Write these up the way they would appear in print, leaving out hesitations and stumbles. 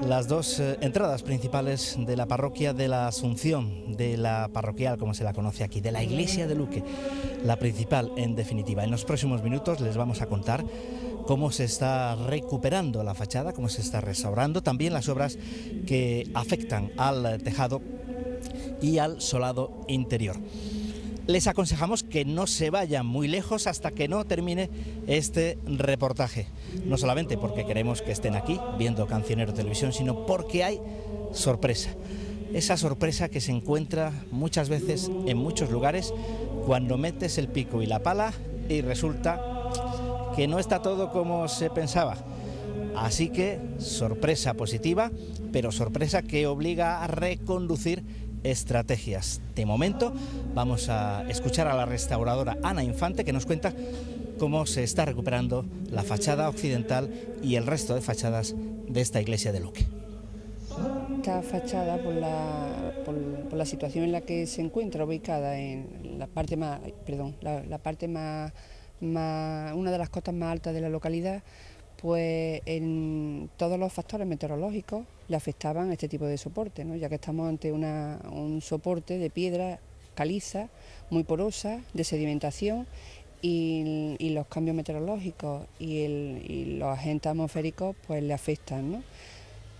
Las dos entradas principales de la parroquia de la Asunción, de la parroquial como se la conoce aquí, de la iglesia de Luque, la principal en definitiva. En los próximos minutos les vamos a contar cómo se está recuperando la fachada, cómo se está restaurando, también las obras que afectan al tejado y al solado interior. Les aconsejamos que no se vayan muy lejos hasta que no termine este reportaje. No solamente porque queremos que estén aquí viendo Cancionero Televisión, sino porque hay sorpresa. Esa sorpresa que se encuentra muchas veces en muchos lugares cuando metes el pico y la pala y resulta que no está todo como se pensaba. Así que sorpresa positiva, pero sorpresa que obliga a reconducir estrategias. De momento vamos a escuchar a la restauradora Ana Infante, que nos cuenta cómo se está recuperando la fachada occidental y el resto de fachadas de esta iglesia de Luque. Esta fachada, por la situación en la que se encuentra ubicada en la parte más, una de las cotas más altas de la localidad, pues en todos los factores meteorológicos le afectaban a este tipo de soporte, ¿no? Ya que estamos ante un soporte de piedra caliza, muy porosa, de sedimentación, y los cambios meteorológicos y los agentes atmosféricos pues le afectan, ¿no?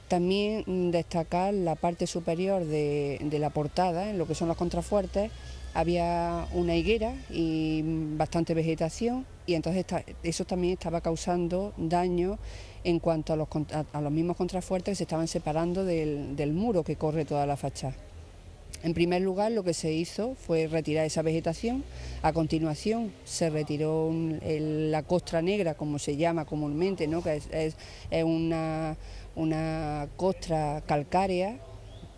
También destacar la parte superior de la portada, en lo que son los contrafuertes, había una higuera y bastante vegetación, y entonces eso también estaba causando daño en cuanto a los mismos contrafuertes que se estaban separando del muro que corre toda la fachada. En primer lugar, lo que se hizo fue retirar esa vegetación. A continuación se retiró la costra negra, como se llama comúnmente, ¿no? Que es una costra calcárea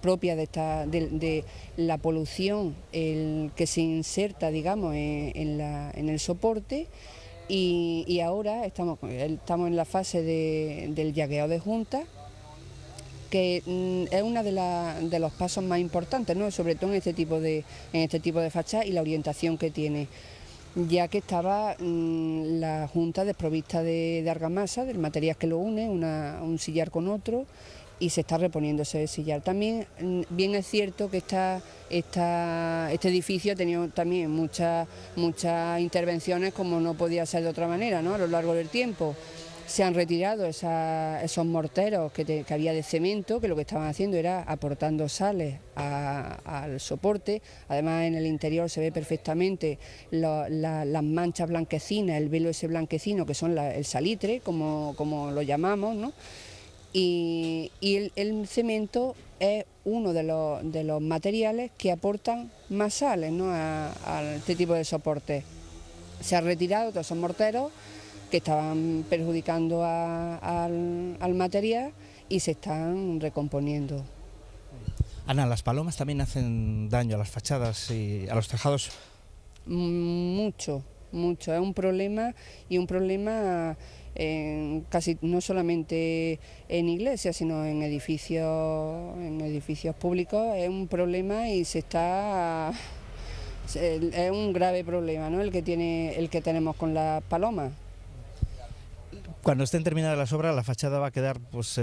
propia de la polución que se inserta, digamos, en el soporte. Y ahora estamos en la fase del llagueo de junta, que es uno de los pasos más importantes, ¿no? Sobre todo en este tipo de fachada, y la orientación que tiene, ya que estaba la junta desprovista de argamasa, del material que lo une, un sillar con otro, y se está reponiendo ese sillar. También bien es cierto que este edificio ha tenido también muchas intervenciones, como no podía ser de otra manera, ¿no? A lo largo del tiempo. Se han retirado esos morteros que había de cemento, que lo que estaban haciendo era aportando sales al soporte. Además, en el interior se ve perfectamente las manchas blanquecinas, el velo ese blanquecino, que son el salitre, como lo llamamos, ¿no? Y el cemento es uno de los materiales que aportan más sales, ¿no? a este tipo de soporte. Se han retirado todos esos morteros que estaban perjudicando al material, y se están recomponiendo. Ana, ¿las palomas también hacen daño a las fachadas y a los tejados? Mucho, es un problema, y un problema casi no solamente en iglesias, sino en edificios públicos. Es un problema y es un grave problema, ¿no? el que tenemos con las palomas. Cuando estén terminadas las obras, la fachada va a quedar pues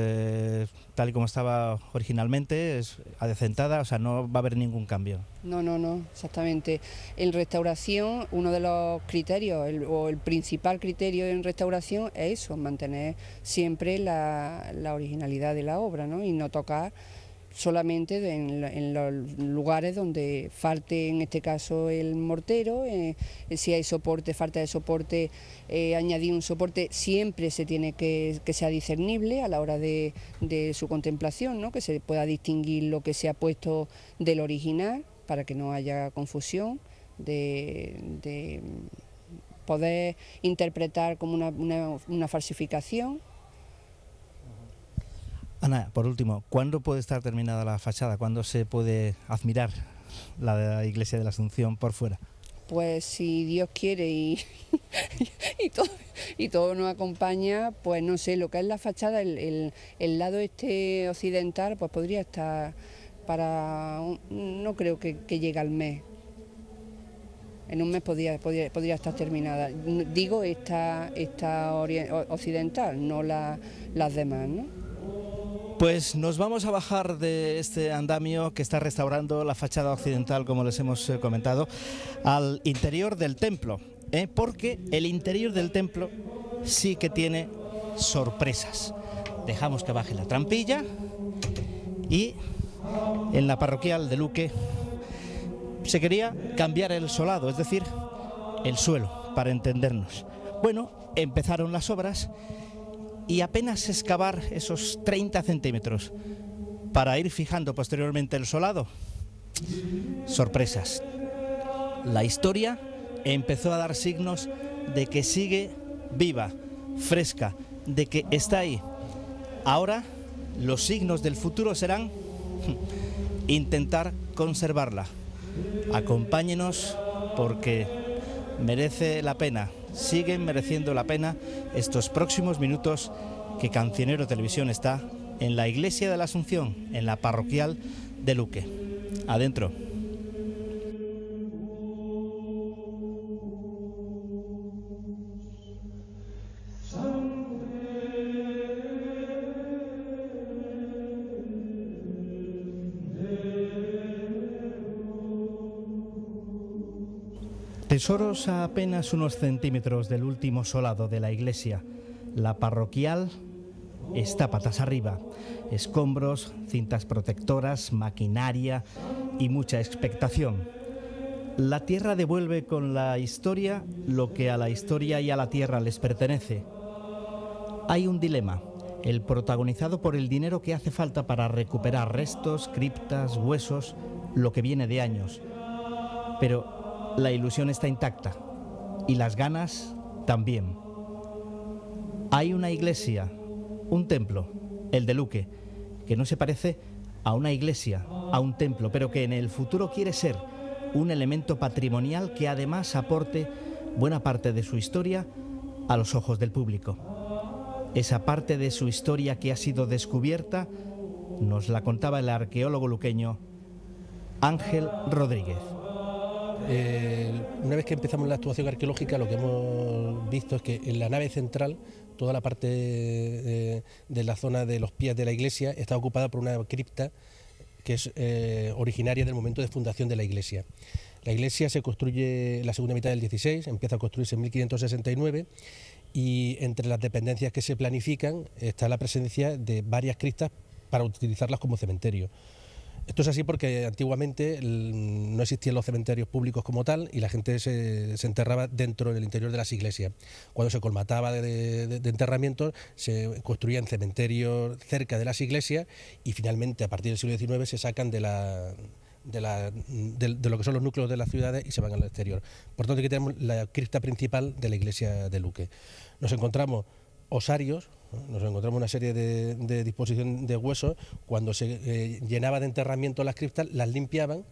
tal y como estaba originalmente, adecentada, o sea, no va a haber ningún cambio. No, exactamente. En restauración, uno de los criterios, o el principal criterio en restauración, es eso: mantener siempre la originalidad de la obra, ¿no? Y no tocar solamente en los lugares donde falte, en este caso, el mortero. Si hay soporte, falta de soporte, añadir un soporte siempre se tiene que sea discernible a la hora de su contemplación, ¿no? Que se pueda distinguir lo que se ha puesto del original, para que no haya confusión, de poder interpretar como una falsificación. Ana, por último, ¿cuándo puede estar terminada la fachada? ¿Cuándo se puede admirar la iglesia de la Asunción por fuera? Pues si Dios quiere y todo nos acompaña, pues no sé, lo que es la fachada, el lado este occidental, pues podría estar no creo que llegue al mes. En un mes podría estar terminada. Digo esta occidental, no las demás, ¿no? Pues nos vamos a bajar de este andamio que está restaurando la fachada occidental, como les hemos comentado, al interior del templo, porque el interior del templo sí que tiene sorpresas. Dejamos que baje la trampilla y en la parroquial de Luque se quería cambiar el solado, es decir, el suelo, para entendernos. Bueno, empezaron las obras y apenas excavar esos 30 centímetros para ir fijando posteriormente el solado, sorpresas. La historia empezó a dar signos de que sigue viva, fresca, de que está ahí. Ahora los signos del futuro serán intentar conservarla. Acompáñenos porque merece la pena, siguen mereciendo la pena estos próximos minutos que Cancionero Televisión está en la iglesia de la Asunción, en la parroquial de Luque. Adentro. Tesoros a apenas unos centímetros del último solado de la iglesia. La parroquial está patas arriba. Escombros, cintas protectoras, maquinaria y mucha expectación. La tierra devuelve con la historia lo que a la historia y a la tierra les pertenece. Hay un dilema, el protagonizado por el dinero que hace falta para recuperar restos, criptas, huesos, lo que viene de años. Pero la ilusión está intacta y las ganas también. Hay una iglesia, un templo, el de Luque, que no se parece a una iglesia, a un templo, pero que en el futuro quiere ser un elemento patrimonial que además aporte buena parte de su historia a los ojos del público. Esa parte de su historia que ha sido descubierta nos la contaba el arqueólogo luqueño Ángel Rodríguez. Una vez que empezamos la actuación arqueológica, lo que hemos visto es que en la nave central, toda la parte de la zona de los pies de la iglesia está ocupada por una cripta que es originaria del momento de fundación de la iglesia. La iglesia se construye en la segunda mitad del 16, empieza a construirse en 1569 y entre las dependencias que se planifican está la presencia de varias criptas para utilizarlas como cementerio. Esto es así porque antiguamente no existían los cementerios públicos como tal y la gente se enterraba dentro del interior de las iglesias. Cuando se colmataba de enterramientos, se construían cementerios cerca de las iglesias y finalmente a partir del siglo XIX se sacan de lo que son los núcleos de las ciudades y se van al exterior. Por tanto, aquí tenemos la cripta principal de la iglesia de Luque. Nos encontramos osarios, nos encontramos una serie de disposición de huesos. Cuando se llenaba de enterramiento las criptas, las limpiaban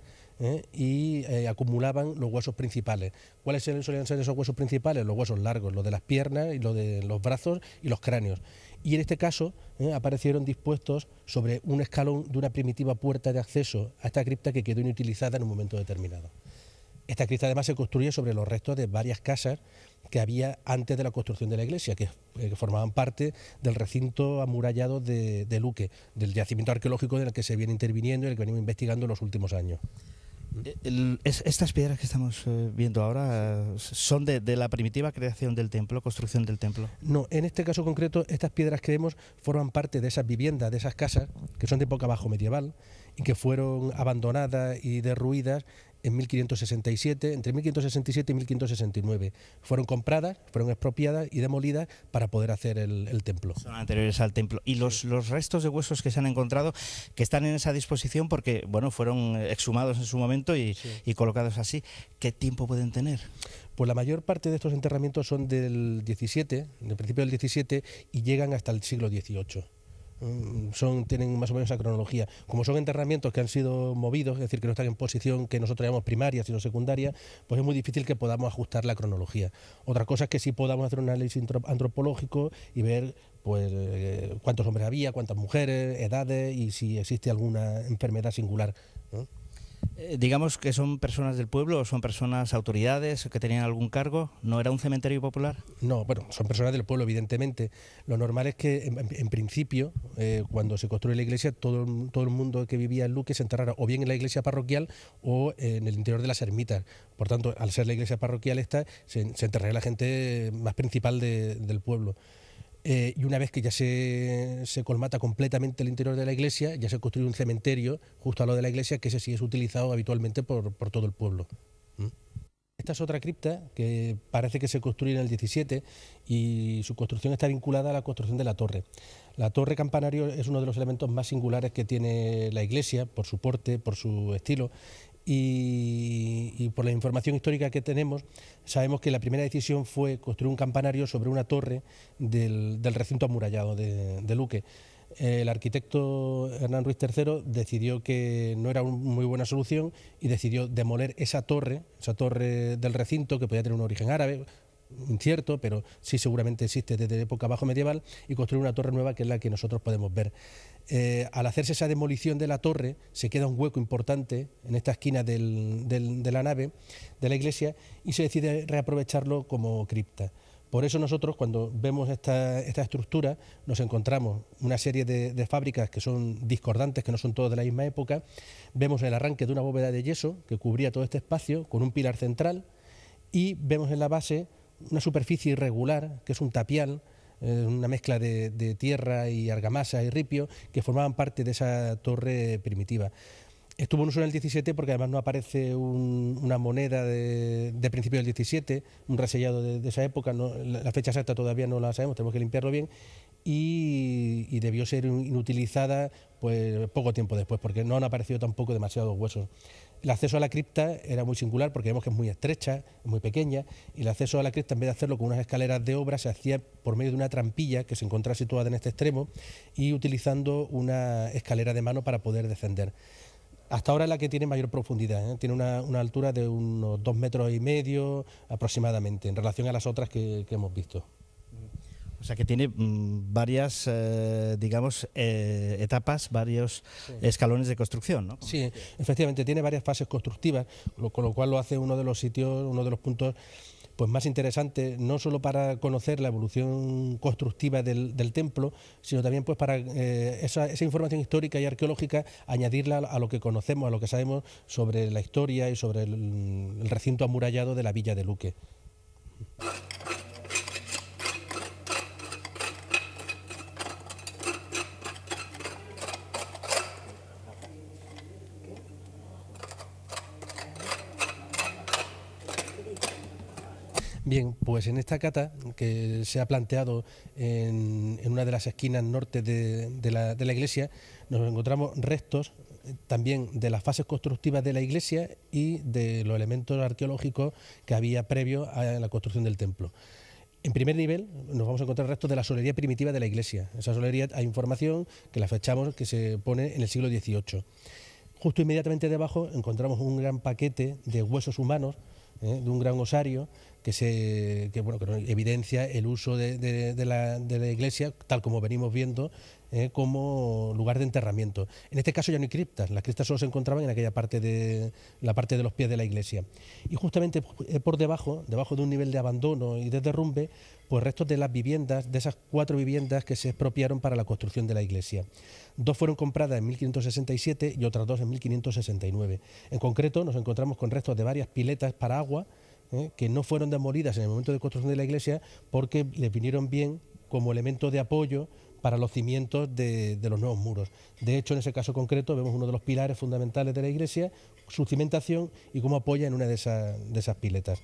y acumulaban los huesos principales. ¿Cuáles solían ser esos huesos principales? Los huesos largos, los de las piernas y los de los brazos y los cráneos. Y en este caso aparecieron dispuestos sobre un escalón de una primitiva puerta de acceso a esta cripta que quedó inutilizada en un momento determinado. Esta cripta además se construye sobre los restos de varias casas que había antes de la construcción de la iglesia, que formaban parte del recinto amurallado de Luque, del yacimiento arqueológico en el que se viene interviniendo y el que venimos investigando en los últimos años. Estas piedras que estamos viendo ahora son de la primitiva creación del templo, construcción del templo. No, en este caso concreto, estas piedras que vemos forman parte de esas viviendas, de esas casas, que son de época bajo medieval y que fueron abandonadas y derruidas en 1567, entre 1567 y 1569. Fueron compradas, fueron expropiadas y demolidas para poder hacer el templo. Son anteriores al templo. Y los restos de huesos que se han encontrado, que están en esa disposición porque bueno, fueron exhumados en su momento y colocados así, ¿qué tiempo pueden tener? Pues la mayor parte de estos enterramientos son del principio del 17 y llegan hasta el siglo XVIII. Tienen más o menos esa cronología. Como son enterramientos que han sido movidos, es decir, que no están en posición que nosotros llamamos primaria, sino secundaria, pues es muy difícil que podamos ajustar la cronología. Otra cosa es que sí podamos hacer un análisis antropológico y ver pues cuántos hombres había, cuántas mujeres, edades y si existe alguna enfermedad singular, ¿no? Digamos que son personas del pueblo o son personas, autoridades que tenían algún cargo. ¿No era un cementerio popular? No, bueno, son personas del pueblo, evidentemente. Lo normal es que, en principio, cuando se construye la iglesia, todo el mundo que vivía en Luque se enterrara o bien en la iglesia parroquial o en el interior de las ermitas. Por tanto, al ser la iglesia parroquial esta, se enterraría la gente más principal del pueblo. Y una vez que ya se colmata completamente el interior de la iglesia, ya se construye un cementerio justo al lado de la iglesia, que ese sí es utilizado habitualmente por todo el pueblo. Esta es otra cripta que parece que se construyó en el 17 y su construcción está vinculada a la construcción de la torre. La torre campanario es uno de los elementos más singulares que tiene la iglesia, por su porte, por su estilo. Y por la información histórica que tenemos, sabemos que la primera decisión fue construir un campanario sobre una torre del recinto amurallado de Luque. El arquitecto Hernán Ruiz III decidió que no era una muy buena solución y decidió demoler esa torre del recinto, que podía tener un origen árabe, incierto, pero sí seguramente existe desde época bajo medieval, y construir una torre nueva que es la que nosotros podemos ver. Al hacerse esa demolición de la torre, se queda un hueco importante en esta esquina de la nave de la iglesia y se decide reaprovecharlo como cripta. Por eso nosotros, cuando vemos esta estructura, nos encontramos una serie de fábricas que son discordantes, que no son todas de la misma época. Vemos el arranque de una bóveda de yeso que cubría todo este espacio con un pilar central, y vemos en la base una superficie irregular, que es un tapial, una mezcla de tierra y argamasa y ripio, que formaban parte de esa torre primitiva. Estuvo en uso en el 17 porque además no aparece una moneda de principio del 17, un resellado de esa época, la fecha exacta todavía no la sabemos, tenemos que limpiarlo bien, y debió ser inutilizada pues poco tiempo después, porque no han aparecido tampoco demasiados huesos. El acceso a la cripta era muy singular porque vemos que es muy estrecha, es muy pequeña, y el acceso a la cripta, en vez de hacerlo con unas escaleras de obra, se hacía por medio de una trampilla que se encontraba situada en este extremo y utilizando una escalera de mano para poder descender. Hasta ahora es la que tiene mayor profundidad, tiene una altura de unos 2,5 metros aproximadamente, en relación a las otras que hemos visto. O sea que tiene varias, digamos, etapas, varios escalones de construcción, ¿no? Sí, efectivamente, tiene varias fases constructivas, con lo cual lo hace uno de los sitios, uno de los puntos pues más interesantes, no solo para conocer la evolución constructiva del templo, sino también pues para esa información histórica y arqueológica, añadirla a lo que conocemos, a lo que sabemos sobre la historia y sobre el recinto amurallado de la villa de Luque. Bien, pues en esta cata que se ha planteado en una de las esquinas norte de la iglesia, nos encontramos restos también de las fases constructivas de la iglesia y de los elementos arqueológicos que había previo a la construcción del templo. En primer nivel nos vamos a encontrar restos de la solería primitiva de la iglesia. Esa solería, hay información que la fechamos, que se pone en el siglo XVIII. Justo inmediatamente debajo encontramos un gran paquete de huesos humanos, de un gran osario que evidencia el uso de la iglesia, tal como venimos viendo, como lugar de enterramiento. En este caso ya no hay criptas, las criptas solo se encontraban en aquella parte de los pies de la iglesia. Y justamente por debajo de un nivel de abandono y de derrumbe, pues restos de las viviendas, de esas 4 viviendas que se expropiaron para la construcción de la iglesia. 2 fueron compradas en 1567 y otras 2 en 1569. En concreto nos encontramos con restos de varias piletas para agua, que no fueron demolidas en el momento de construcción de la iglesia porque les vinieron bien como elemento de apoyo para los cimientos de los nuevos muros. De hecho, en ese caso concreto vemos uno de los pilares fundamentales de la iglesia, su cimentación y cómo apoya en una de esas piletas.